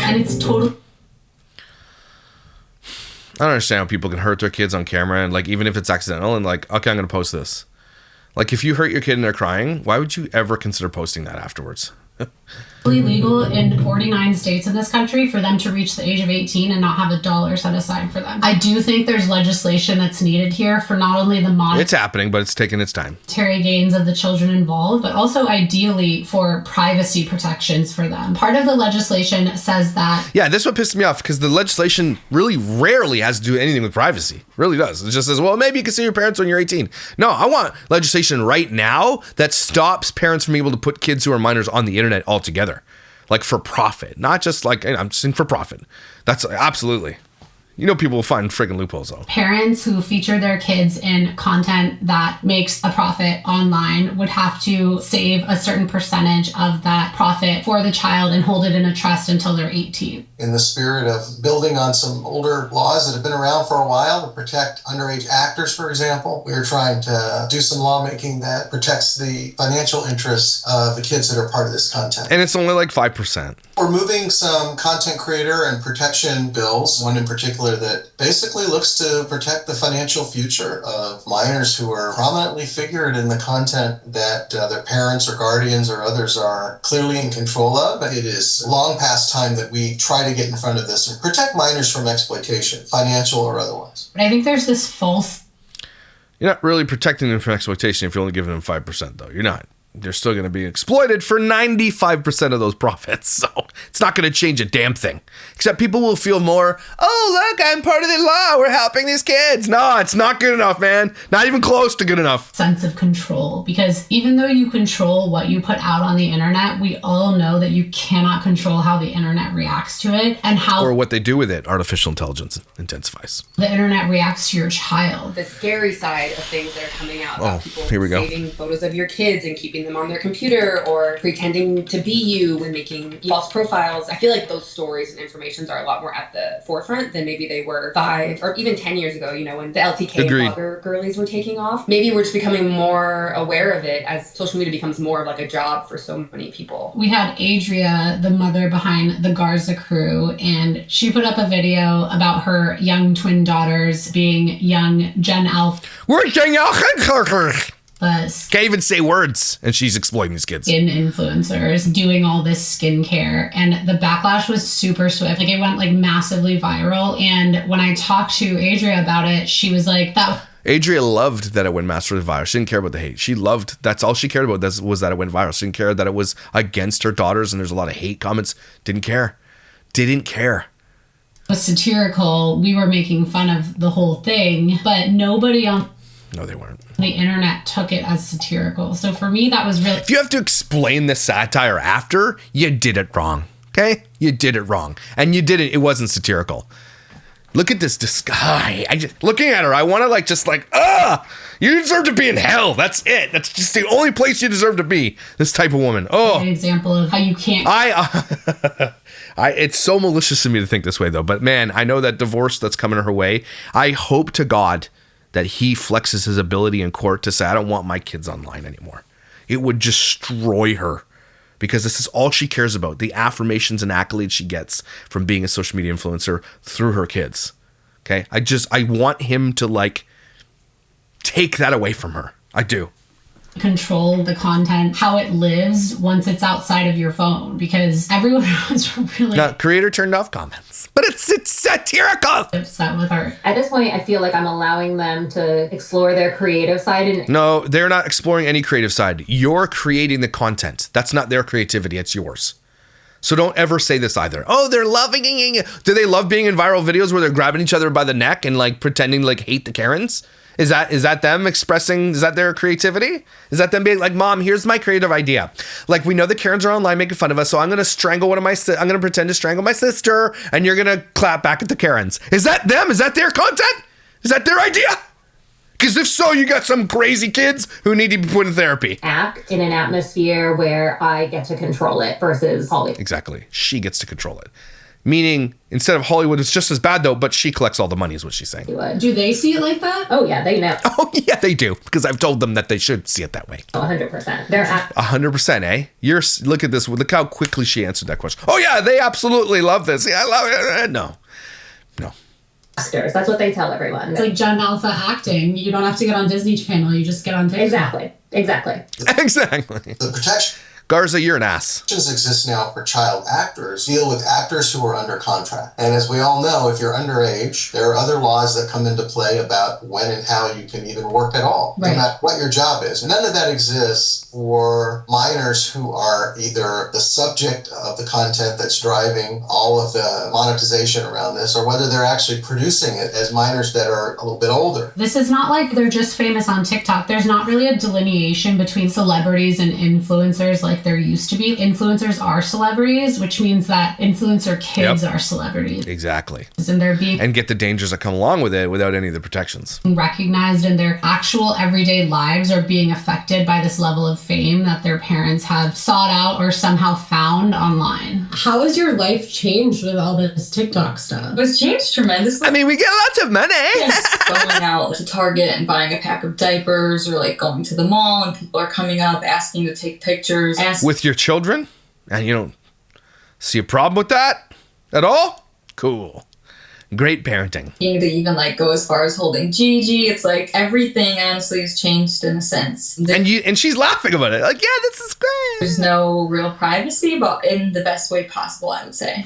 And it's total. I don't understand how people can hurt their kids on camera, and like even if it's accidental, and like, okay, I'm gonna post this. Like if you hurt your kid and they're crying, why would you ever consider posting that afterwards? Legal in 49 states in this country for them to reach the age of 18 and not have $1 set aside for them. I do think there's legislation that's needed here for not only the It's happening, but it's taking its time. monetary gains of the children involved, but also ideally for privacy protections for them. Part of the legislation says that. Yeah, this is what pissed me off because the legislation really rarely has to do anything with privacy. It really does. It just says, well, maybe you can see your parents when you're 18. No, I want legislation right now that stops parents from being able to put kids who are minors on the internet altogether. Like for profit, not just like, I'm just saying for profit. That's absolutely. You know, people will find friggin' loopholes though. Parents who feature their kids in content that makes a profit online would have to save a certain percentage of that profit for the child and hold it in a trust until they're 18. In the spirit of building on some older laws that have been around for a while to protect underage actors, for example, we are trying to do some lawmaking that protects the financial interests of the kids that are part of this content. And it's only like 5%. We're moving some content creator and protection bills, one in particular that basically looks to protect the financial future of minors who are prominently figured in the content that their parents or guardians or others are clearly in control of. It is long past time that we try to get in front of this and protect minors from exploitation, financial or otherwise. But I think there's this false. You're not really protecting them from exploitation if you're only giving them 5%, though. You're not. They're still going to be exploited for 95% of those profits. So it's not going to change a damn thing. Except people will feel more, oh, look, I'm part of the law. We're helping these kids. No, it's not good enough, man. Not even close to good enough. Sense of control. Because even though you control what you put out on the internet, we all know that you cannot control how the internet reacts to it and how. Or what they do with it. Artificial intelligence intensifies. The internet reacts to your child. The scary side of things that are coming out about people here we go. saving photos of your kids and keeping them on their computer or pretending to be you and making false profiles. I feel like those stories and informations are a lot more at the forefront than maybe they were 5 or even 10 years ago, you know, when the LTK Agreed. and blogger girlies were taking off. Maybe we're just becoming more aware of it as social media becomes more of like a job for so many people. We had Adria, the mother behind the Garza Crew, and she put up a video about her young twin daughters being young Gen Alpha. Can't even say words, and she's exploiting these kids. Skin influencers doing all this skincare, and the backlash was super swift. Like it went like massively viral. And when I talked to Adria about it, she was like, "That." Adria loved that it went massively viral. She didn't care about the hate. She loved, that's all she cared about was that it went viral. She didn't care that it was against her daughters, and there's a lot of hate comments. Didn't care. Didn't care. Was satirical. We were making fun of the whole thing, but nobody on. No, they weren't. The internet took it as satirical. So for me, that was really. If you have to explain the satire after, you did it wrong. Okay? You did it wrong. And you did it. It wasn't satirical. Look at this guy. Looking at her, I want to you deserve to be in hell. That's it. That's just the only place you deserve to be. This type of woman. Oh. An example of how you can't. It's so malicious of me to think this way, though. But man, I know that divorce that's coming her way. I hope to God that he flexes his ability in court to say, I don't want my kids online anymore. It would destroy her because this is all she cares about. The affirmations and accolades she gets from being a social media influencer through her kids. Okay. I want him to like take that away from her. I do. control the content, how it lives once it's outside of your phone, because everyone was really creator turned off comments, but it's satirical. Upset with her. At this point, I feel like I'm allowing them to explore their creative side. And no, they're not exploring any creative side. You're creating the content. That's not their creativity. It's yours. So don't ever say this either. Oh, they're loving it. Do they love being in viral videos where they're grabbing each other by the neck and like pretending to like hate the Karens? Is that them expressing, is that their creativity? Is that them being like, Mom, here's my creative idea. Like, we know the Karens are online making fun of us, so I'm going to strangle I'm going to pretend to strangle my sister, and you're going to clap back at the Karens. Is that them? Is that their content? Is that their idea? Because if so, you got some crazy kids who need to be put in therapy. Act in an atmosphere where I get to control it versus Hollywood. Exactly. She gets to control it. Meaning, instead of Hollywood, it's just as bad, though, but she collects all the money is what she's saying. Do they see it like that? Oh, yeah, they know. Oh, yeah, they do. Because I've told them that they should see it that way. 100%. They're 100%, eh? Look at this. Look how quickly she answered that question. Oh, yeah, they absolutely love this. Yeah, I love it. No. That's what they tell everyone. It's like Gen Alpha acting. You don't have to get on Disney Channel. You just get on TikTok. Exactly. The protection Garza, you're an ass. Exist now for child actors, deal with actors who are under contract. And as we all know, if you're underage, there are other laws that come into play about when and how you can even work at all, no matter what your job is. None of that exists for minors who are either the subject of the content that's driving all of the monetization around this, or whether they're actually producing it as minors that are a little bit older. This is not like they're just famous on TikTok. There's not really a delineation between celebrities and influencers like there used to be. Influencers are celebrities, which means that influencer kids are celebrities. Exactly. And they're being and get the dangers that come along with it without any of the protections. Recognized, and their actual everyday lives are being affected by this level of fame that their parents have sought out or somehow found online. How has your life changed with all this TikTok stuff? It's changed tremendously. I mean, we get lots of money. Yes, going out to Target and buying a pack of diapers, or like going to the mall and people are coming up asking to take pictures. With your children? And you don't see a problem with that at all? Cool. Great parenting. You to even like go as far as holding Gigi. It's like everything honestly has changed in a sense. And she's laughing about it. Like, yeah, this is great. There's no real privacy, but in the best way possible, I would say.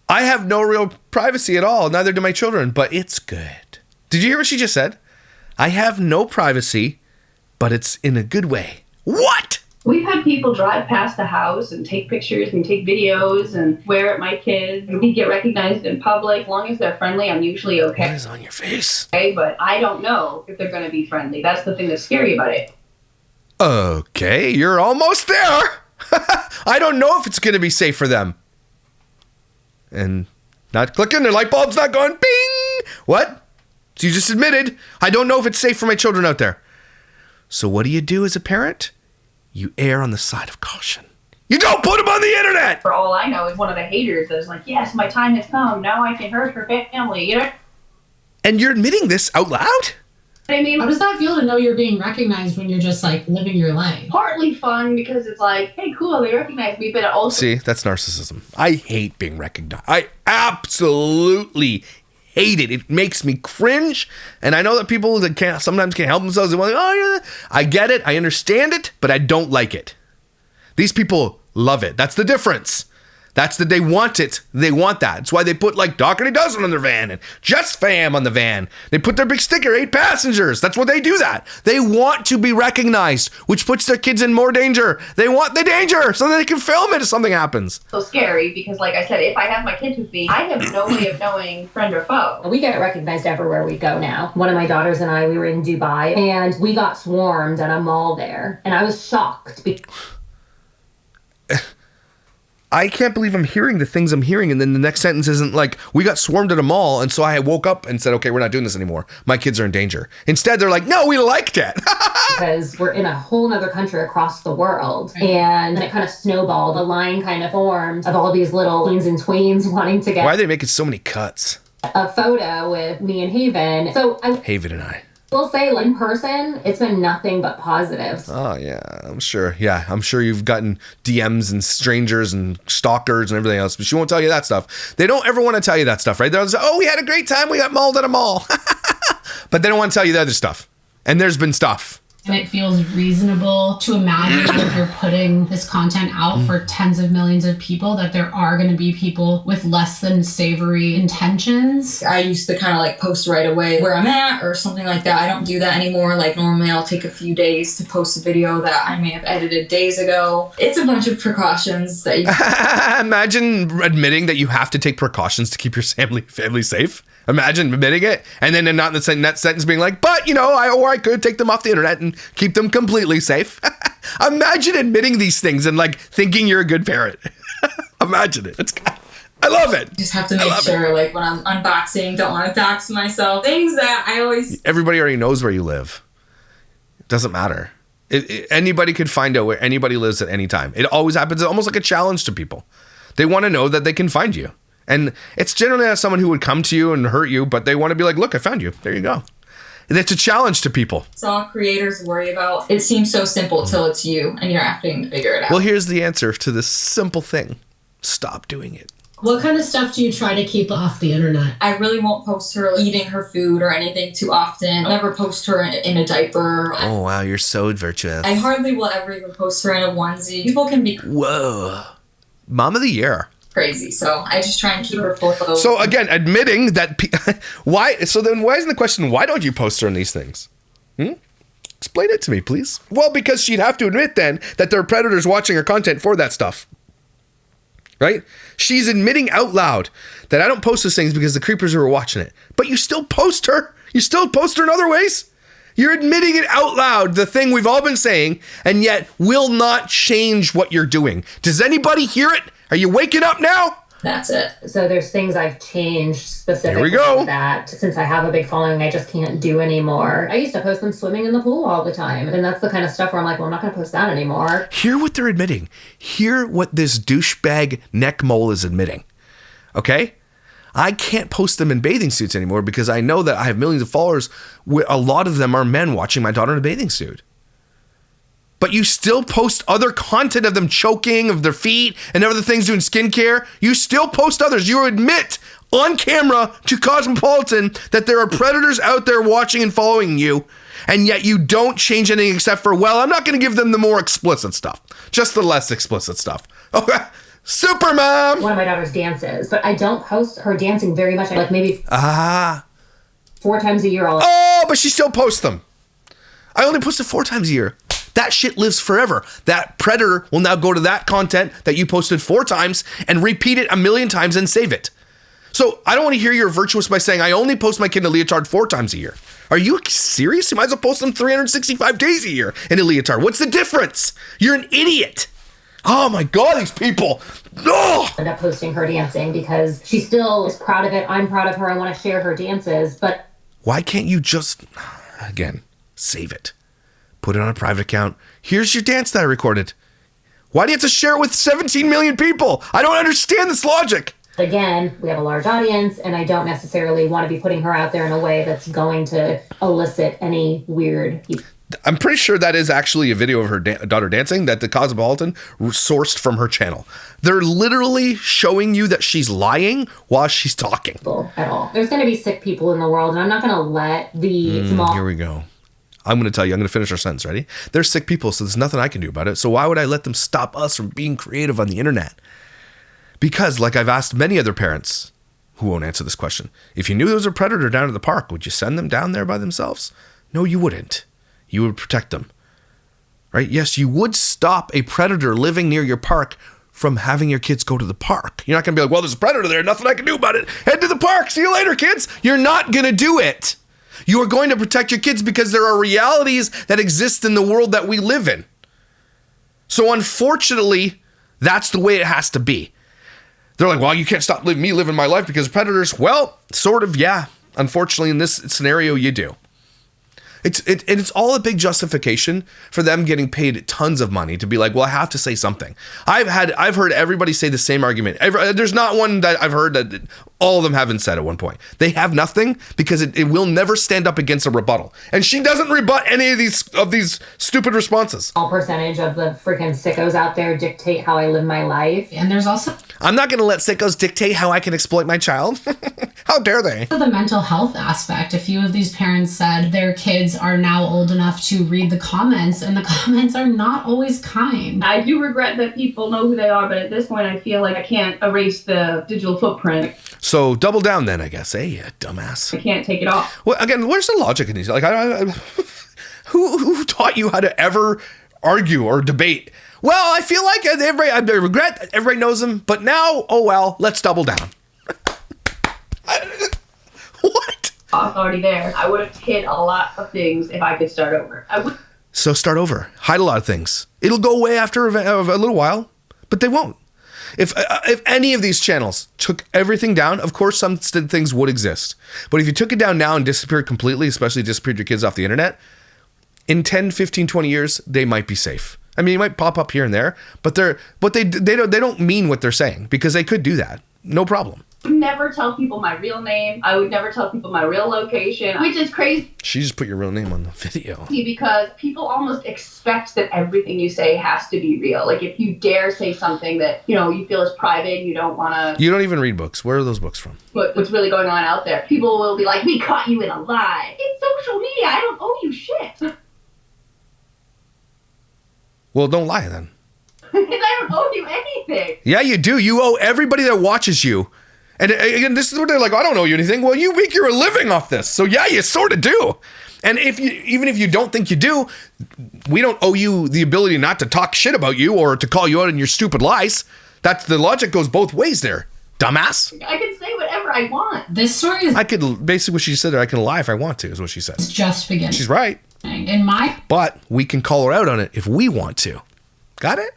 I have no real privacy at all. Neither do my children, but it's good. Did you hear what she just said? I have no privacy, but it's in a good way. What? We've had people drive past the house and take pictures and take videos and swear at my kids. We get recognized in public. As long as they're friendly, I'm usually okay. What is on your face? Okay, but I don't know if they're going to be friendly. That's the thing that's scary about it. Okay, you're almost there. I don't know if it's going to be safe for them. And not clicking, their light bulb's not going bing. What? So you just admitted, I don't know if it's safe for my children out there. So what do you do as a parent? You err on the side of caution. You don't put them on the internet! For all I know, is one of the haters that's like, yes, my time has come. Now I can hurt her family, you know? And you're admitting this out loud? I mean, how does that feel to know you're being recognized when you're just like living your life? Partly fun because it's like, hey, cool, they recognize me, but also... See, that's narcissism. I hate being recognized. I absolutely hate it. It makes me cringe. And I know that people that sometimes can't help themselves. They're like, oh, yeah. I get it. I understand it, but I don't like it. These people love it. That's the difference. They want it. They want that. That's why they put like Doherty Dozen on their van and Just Fam on the van. They put their big sticker, 8 passengers. That's what they do that. They want to be recognized, which puts their kids in more danger. They want the danger so that they can film it if something happens. So scary because like I said, if I have my kids with me, I have no way of knowing friend or foe. We get recognized everywhere we go now. One of my daughters and I, we were in Dubai and we got swarmed at a mall there. And I was shocked. I can't believe I'm hearing the things I'm hearing. And then the next sentence isn't like, we got swarmed at a mall. And so I woke up and said, okay, we're not doing this anymore. My kids are in danger. Instead, they're like, no, we liked it. Because we're in a whole nother country across the world. And it kind of snowballed. A line kind of formed of all these little teens and tweens wanting to get... Why are they making so many cuts? A photo with me and Haven. Haven and I. We'll say, like, in person, it's been nothing but positives. Oh, yeah, I'm sure. Yeah, I'm sure you've gotten DMs and strangers and stalkers and everything else, but she won't tell you that stuff. They don't ever want to tell you that stuff, right? They'll say, oh, we had a great time. We got mauled at a mall. But they don't want to tell you the other stuff. And there's been stuff. And it feels reasonable to imagine that if you're putting this content out for tens of millions of people, that there are going to be people with less than savory intentions. I used to kind of like post right away where I'm at or something like that. I don't do that anymore. Like normally I'll take a few days to post a video that I may have edited days ago. It's a bunch of precautions that you Imagine admitting that you have to take precautions to keep your family safe. Imagine admitting it and then not in that sentence being like, but I could take them off the internet and keep them completely safe. Imagine admitting these things and like thinking you're a good parent. Imagine it. I love it. Just have to make sure, like when I'm unboxing, don't want to dox myself. Things that I always... Everybody already knows where you live. It doesn't matter. Anybody could find out where anybody lives at any time. It always happens. It's almost like a challenge to people. They want to know that they can find you. And it's generally not someone who would come to you and hurt you, but they want to be like, look, I found you. There you go. And it's a challenge to people. It's all creators worry about. It seems so simple till it's you and you're having to figure it out. Well, here's the answer to this simple thing. Stop doing it. What kind of stuff do you try to keep off the internet? I really won't post her eating her food or anything too often. I'll never post her in a diaper. Oh, wow. You're so virtuous. I hardly will ever even post her in a onesie. People can be... Whoa. Mom of the year. Crazy. So I just try and keep her full. So again, admitting that why isn't the question, why don't you post her in these things? Explain it to me, please. Well, because she'd have to admit then that there are predators watching her content for that stuff. Right? She's admitting out loud that I don't post those things because the creepers are watching it. But you still post her. You still post her in other ways. You're admitting it out loud, the thing we've all been saying, and yet will not change what you're doing. Does anybody hear it? Are you waking up now? That's it. So there's things I've changed specifically Here we go. that since I have a big following, I just can't do anymore. I used to post them swimming in the pool all the time. And that's the kind of stuff where I'm like, well, I'm not going to post that anymore. Hear what they're admitting. Hear what this douchebag neck mole is admitting. Okay? I can't post them in bathing suits anymore because I know that I have millions of followers. A lot of them are men watching my daughter in a bathing suit. But you still post other content of them choking, of their feet, and other things doing skincare. You still post others. You admit on camera to Cosmopolitan that there are predators out there watching and following you, and yet you don't change anything except for, well, I'm not going to give them the more explicit stuff. Just the less explicit stuff. Okay. Super Mom! One of my daughter's dances, but I don't post her dancing very much. Like maybe 4 times a year. But she still posts them. I only post it 4 times a year. That shit lives forever. That predator will now go to that content that you posted 4 times and repeat it 1,000,000 times and save it. So I don't want to hear you're virtuous by saying I only post my kid in a leotard 4 times a year. Are you serious? You might as well post them 365 days a year in a leotard. What's the difference? You're an idiot. Oh my God, these people. Oh! I end up posting her dancing because she still is proud of it. I'm proud of her. I want to share her dances, but why can't you just, again, save it? Put it on a private account. Here's your dance that I recorded. Why do you have to share it with 17 million people? I don't understand this logic. Again, we have a large audience, and I don't necessarily want to be putting her out there in a way that's going to elicit any weird... I'm pretty sure that is actually a video of her daughter dancing that the Cosmopolitan sourced from her channel. They're literally showing you that she's lying while she's talking. At all. There's going to be sick people in the world, and I'm not going to let the small... Here we go. I'm going to tell you, I'm going to finish our sentence. Ready? They're sick people, so there's nothing I can do about it. So why would I let them stop us from being creative on the internet? Because, like I've asked many other parents who won't answer this question, if you knew there was a predator down at the park, would you send them down there by themselves? No, you wouldn't. You would protect them. Right? Yes, you would stop a predator living near your park from having your kids go to the park. You're not going to be like, well, there's a predator there, nothing I can do about it. Head to the park. See you later, kids. You're not going to do it. You are going to protect your kids because there are realities that exist in the world that we live in. So unfortunately, that's the way it has to be. They're like, well, you can't stop me living my life because of predators. Well, sort of, yeah. Unfortunately, in this scenario, you do. It's all a big justification for them getting paid tons of money to be like, well, I have to say something. I've heard everybody say the same argument. There's not one that I've heard that all of them haven't said at one point. They have nothing because it will never stand up against a rebuttal. And she doesn't rebut any of these stupid responses. Small percentage of the freaking sickos out there dictate how I live my life. And there's also... I'm not going to let sickos dictate how I can exploit my child. How dare they? The mental health aspect. A few of these parents said their kids kids are now old enough to read the comments, and the comments are not always kind. I do regret that people know who they are, but at this point, I feel like I can't erase the digital footprint. So double down then, I guess. Hey, you dumbass. I can't take it off. Well, again, where's the logic in these? Like, who taught you how to ever argue or debate? Well, I feel like I regret everybody knows them, but now, oh well, let's double down. What? I was already there. I would have hid a lot of things if I could start over. So start over. Hide a lot of things. It'll go away after a little while, but they won't. If any of these channels took everything down, of course some things would exist. But if you took it down now and disappeared completely, especially disappeared your kids off the internet, in 10, 15, 20 years, they might be safe. I mean, you might pop up here and there, but they don't mean what they're saying, because they could do that. No problem. I would never tell people my real name. I would never tell people my real location, which is crazy. She just put your real name on the video. Because people almost expect that everything you say has to be real. Like if you dare say something that, you feel is private and you don't want to... You don't even read books. Where are those books from? What's really going on out there? People will be like, we caught you in a lie. It's social media. I don't owe you shit. Well, don't lie then. Because I don't owe you anything. Yeah, you do. You owe everybody that watches you. And again, this is what they're like, I don't owe you anything. Well, you make your living off this. So yeah, you sort of do. And even if you don't think you do, we don't owe you the ability not to talk shit about you or to call you out on your stupid lies. That's the logic goes both ways there, dumbass. I can say whatever I want. This story is... I could, basically what she said there, I can lie if I want to, is what she said. It's just beginning. She's right. But we can call her out on it if we want to. Got it?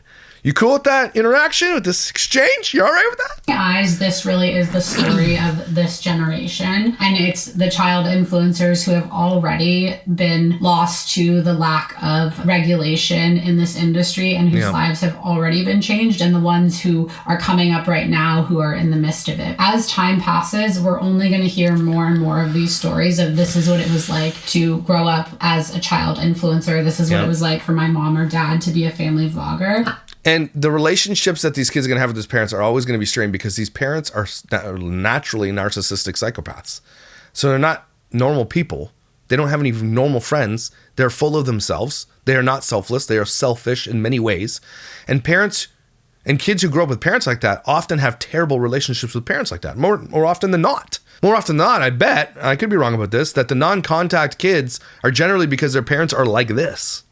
You cool with that interaction, with this exchange? You all right with that? In my eyes, this really is the story of this generation. And it's the child influencers who have already been lost to the lack of regulation in this industry and whose lives have already been changed, and the ones who are coming up right now who are in the midst of it. As time passes, we're only going to hear more and more of these stories of this is what it was like to grow up as a child influencer. This is what it was like for my mom or dad to be a family vlogger. And the relationships that these kids are going to have with these parents are always going to be strained because these parents are naturally narcissistic psychopaths. So they're not normal people. They don't have any normal friends. They're full of themselves. They are not selfless. They are selfish in many ways. And parents and kids who grow up with parents like that often have terrible relationships with parents like that, more often than not. More often than not, I bet, I could be wrong about this, that the non-contact kids are generally because their parents are like this.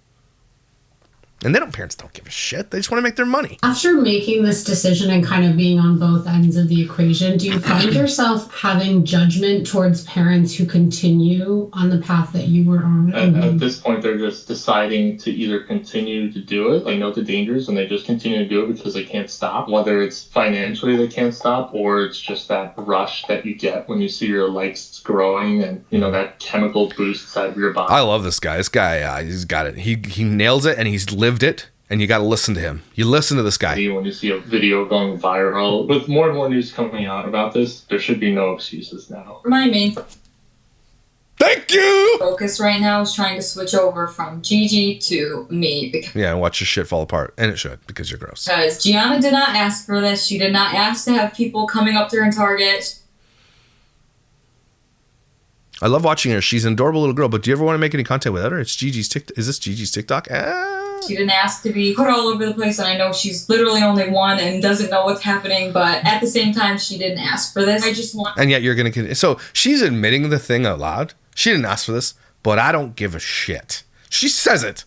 And parents don't give a shit. They just want to make their money. After making this decision and kind of being on both ends of the equation, do you find yourself having judgment towards parents who continue on the path that you were on? At this point, they're just deciding to either continue to do it, know the dangers, and they just continue to do it because they can't stop. Whether it's financially they can't stop, or it's just that rush that you get when you see your likes growing and, that chemical boost inside of your body. I love this guy. This guy, he's got it. He nails it, and he's lived it, and you got to listen to him. You listen to this guy. When you see a video going viral, with more and more news coming out about this, there should be no excuses now. Remind me. Thank you! Focus right now is trying to switch over from Gigi to me. Yeah, and watch your shit fall apart. And it should, because you're gross. Because Gianna did not ask for this. She did not ask to have people coming up there and Target. I love watching her. She's an adorable little girl, but do you ever want to make any content without her? It's GG's TikTok. Is this GG's TikTok? She didn't ask to be put all over the place, and I know she's literally only one and doesn't know what's happening, but at the same time, she didn't ask for this. I just want... And yet you're going to... So she's admitting the thing out loud. She didn't ask for this, but I don't give a shit. She says it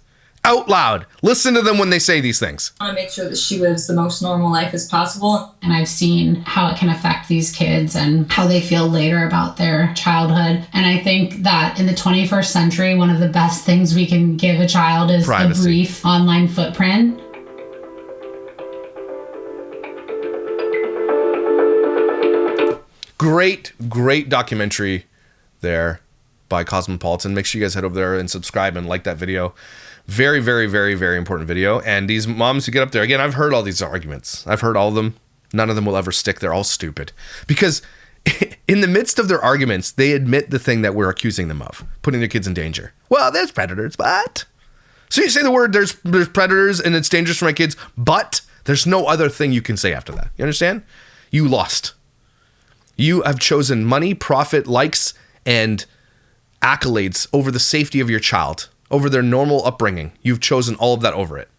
out loud. Listen to them when they say these things. I want to make sure that she lives the most normal life as possible. And I've seen how it can affect these kids and how they feel later about their childhood. And I think that in the 21st century, one of the best things we can give a child is privacy. A brief online footprint. Great documentary there by Cosmopolitan. Make sure you guys head over there and subscribe and like that video. Very, very, very, very important video. And these moms who get up there, again, I've heard all these arguments. I've heard all of them. None of them will ever stick. They're all stupid. Because in the midst of their arguments, they admit the thing that we're accusing them of, putting their kids in danger. Well, there's predators, but... So you say the word, there's predators and it's dangerous for my kids, but there's no other thing you can say after that. You understand? You lost. You have chosen money, profit, likes, and accolades over the safety of your child, over their normal upbringing. You've chosen all of that over it.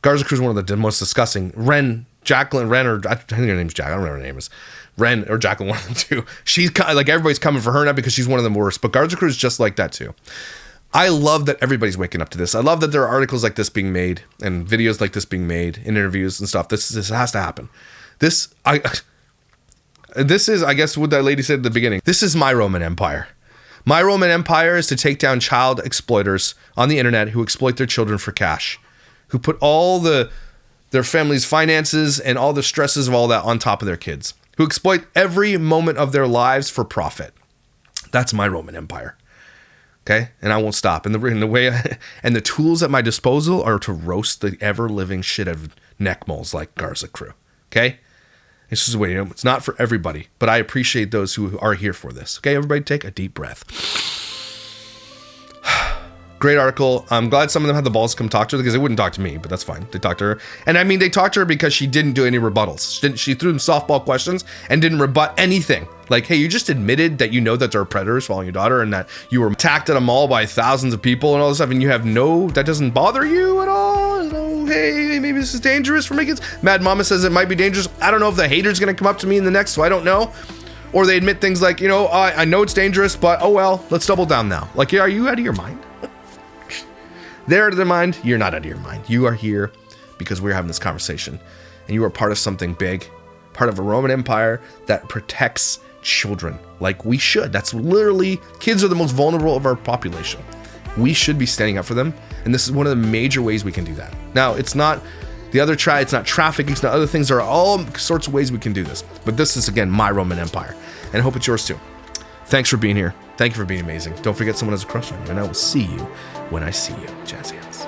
Garza Crew is one of the most disgusting. Jacqueline Wren, or I think her name's Jack. I don't remember her name is. Wren or Jacqueline, one of the two. She's like, everybody's coming for her now because she's one of the worst. But Garza Crew is just like that too. I love that everybody's waking up to this. I love that there are articles like this being made and videos like this being made in interviews and stuff. This has to happen. This is, I guess, what that lady said at the beginning. This is my Roman Empire. My Roman Empire is to take down child exploiters on the internet who exploit their children for cash, who put all their family's finances and all the stresses of all that on top of their kids, who exploit every moment of their lives for profit. That's my Roman Empire. Okay, and I won't stop. And the tools at my disposal are to roast the ever-living shit out of neck moles like Garza Crew. Okay, it's just a way. It's not for everybody, but I appreciate those who are here for this. Okay, everybody, take a deep breath. Great article. I'm glad some of them had the balls to come talk to her because they wouldn't talk to me, but that's fine. They talked to her. And I mean, they talked to her because she didn't do any rebuttals. She threw them softball questions and didn't rebut anything. Like, hey, you just admitted that you know that there are predators following your daughter and that you were attacked at a mall by thousands of people and all this stuff, and you have that doesn't bother you at all? Hey, maybe this is dangerous for my kids. Mad Mama says it might be dangerous. I don't know if the hater's going to come up to me in the next, so I don't know. Or they admit things like, I know it's dangerous, but oh well, let's double down now. Like, are you out of your mind? They're out of their mind. You're not out of your mind. You are here because we're having this conversation. And you are part of something big, part of a Roman Empire that protects children like we should. That's literally, kids are the most vulnerable of our population. We should be standing up for them. And this is one of the major ways we can do that. Now, it's not it's not trafficking, it's not other things. There are all sorts of ways we can do this. But this is, again, my Roman Empire. And I hope it's yours too. Thanks for being here. Thank you for being amazing. Don't forget someone has a crush on you. And I will see you when I see you. Jazz hands.